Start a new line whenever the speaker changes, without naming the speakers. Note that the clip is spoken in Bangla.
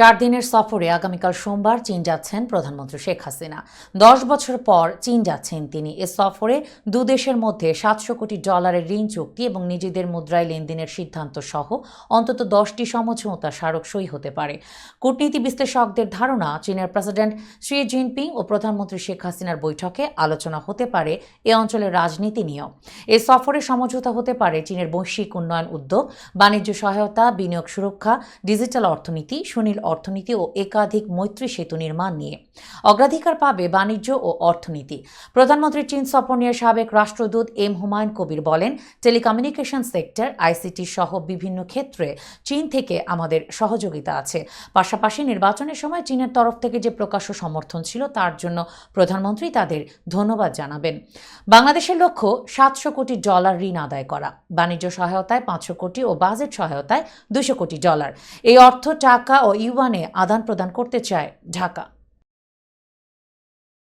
4 দিনের সফরে আগামীকাল সোমবার চীন যাচ্ছেন প্রধানমন্ত্রী শেখ হাসিনা। 10 বছর পর চীন যাচ্ছেন তিনি। এ সফরে দুদেশের মধ্যে $700 কোটি ঋণ চুক্তি এবং নিজেদের মুদ্রায় লেনদেনের সিদ্ধান্ত সহ অন্তত 10টি সমঝোতা স্মারক সই হতে পারে। কূটনীতি বিশ্লেষকদের ধারণা, চীনের প্রেসিডেন্ট শি জিনপিং ও প্রধানমন্ত্রী শেখ হাসিনার বৈঠকে আলোচনা হতে পারে এ অঞ্চলের রাজনীতি নিয়েও। এ সফরে সমঝোতা হতে পারে চীনের বৈশ্বিক উন্নয়ন উদ্যোগ, বাণিজ্য সহায়তা, বিনিয়োগ সুরক্ষা, ডিজিটাল অর্থনীতি, সুনীল অর্থনীতি ও একাধিক মৈত্রী সেতু নির্মাণ নিয়ে। অগ্রাধিকার পাবে বাণিজ্য ও অর্থনীতি। প্রধানমন্ত্রীর চীন সফর নিয়ে সাবেক রাষ্ট্রদূত এম হুমায়ুন কবির বলেন, টেলিকমিউনিকেশন সেক্টর, আইসিটি সহ বিভিন্ন ক্ষেত্রে চীন থেকে আমাদের সহযোগিতা আছে। পাশাপাশি নির্বাচনের সময় চীনের তরফ থেকে যে প্রকাশ্য সমর্থন ছিল তার জন্য প্রধানমন্ত্রী তাদের ধন্যবাদ জানাবেন। বাংলাদেশের লক্ষ্য $700 কোটি ঋণ আদায় করা, বাণিজ্য সহায়তায় 500 কোটি ও বাজেট সহায়তায় $200 কোটি। এই অর্থ টাকা ও ইউয়ানে আদান প্রদান করতে চায় ঢাকা।